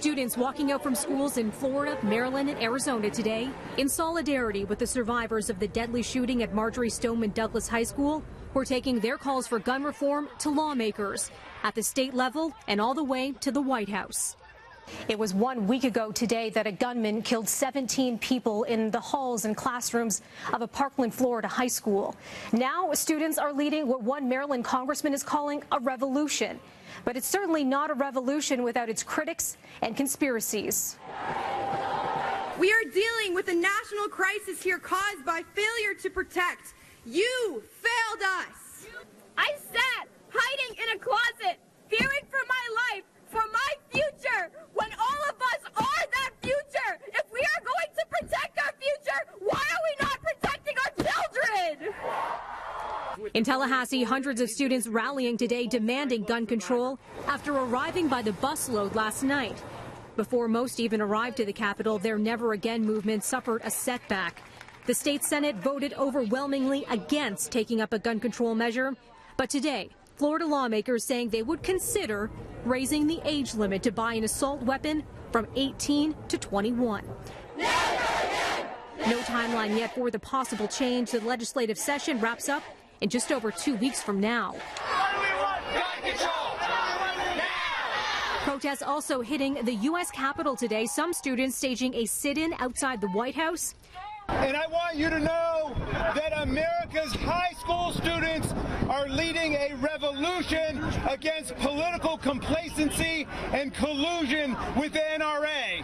Students walking out from schools in Florida, Maryland, and Arizona today in solidarity with the survivors of the deadly shooting at Marjorie Stoneman Douglas High School, who are taking their calls for gun reform to lawmakers at the state level and all the way to the White House. It was 1 week ago today that a gunman killed 17 people in the halls and classrooms of a Parkland, Florida high school. Now students are leading what one Maryland congressman is calling a revolution. But it's certainly not a revolution without its critics and conspiracies. We are dealing with a national crisis here caused by failure to protect. You failed us. I sat hiding in a closet, fearing for my life, for my future, when all of us are that future. If we are going to protect our future, why are we not protecting our children? In Tallahassee, hundreds of students rallying today demanding gun control after arriving by the busload last night. Before most even arrived to the Capitol, their Never Again movement suffered a setback. The state Senate voted overwhelmingly against taking up a gun control measure. But today, Florida lawmakers saying they would consider raising the age limit to buy an assault weapon from 18 to 21. No timeline yet for the possible change. The legislative session wraps up in just over 2 weeks from now. Protests also hitting the U.S. Capitol today. Some students staging a sit-in outside the White House. And I want you to know that America's high school students are leading a revolution against political complacency and collusion with the NRA.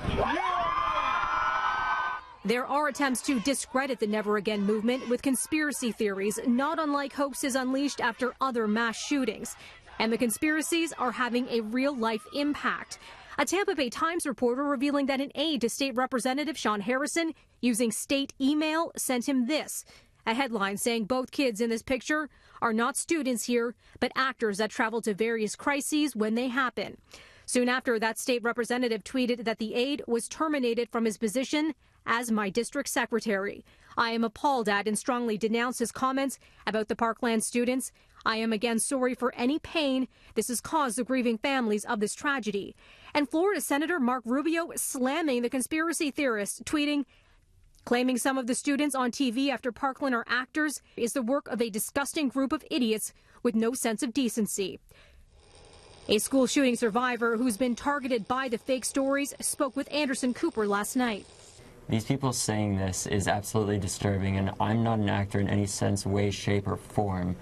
There are attempts to discredit the Never Again movement with conspiracy theories, not unlike hoaxes unleashed after other mass shootings. And the conspiracies are having a real-life impact. A Tampa Bay Times reporter revealing that an aide to State Representative Sean Harrison, using state email, sent him this. A headline saying both kids in this picture are not students here, but actors that travel to various crises when they happen. Soon after, that state representative tweeted that the aide was terminated from his position as my district secretary. I am appalled at and strongly denounce his comments about the Parkland students. I am again sorry for any pain this has caused the grieving families of this tragedy. And Florida Senator Mark Rubio slamming the conspiracy theorists, tweeting, claiming some of the students on TV after Parkland are actors is the work of a disgusting group of idiots with no sense of decency. A school shooting survivor who's been targeted by the fake stories spoke with Anderson Cooper last night. These people saying this is absolutely disturbing, and I'm not an actor in any sense, way, shape, or form.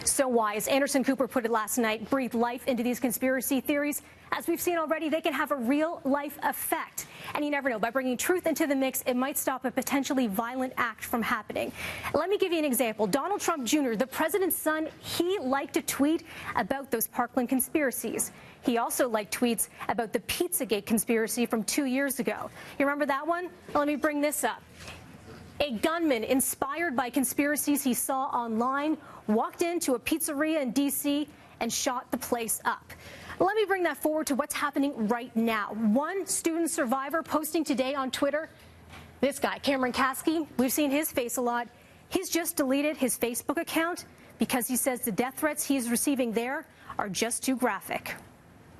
So why, as Anderson Cooper put it last night, breathe life into these conspiracy theories? As we've seen already, they can have a real-life effect. And you never know, by bringing truth into the mix, it might stop a potentially violent act from happening. Let me give you an example. Donald Trump Jr., the president's son, he liked to tweet about those Parkland conspiracies. He also liked tweets about the Pizzagate conspiracy from 2 years ago. You remember that one? Well, let me bring this up. A gunman inspired by conspiracies he saw online walked into a pizzeria in D.C. and shot the place up. Let me bring that forward to what's happening right now. One student survivor posting today on Twitter, this guy, Cameron Kasky, we've seen his face a lot. He's just deleted his Facebook account because he says the death threats he's receiving there are just too graphic.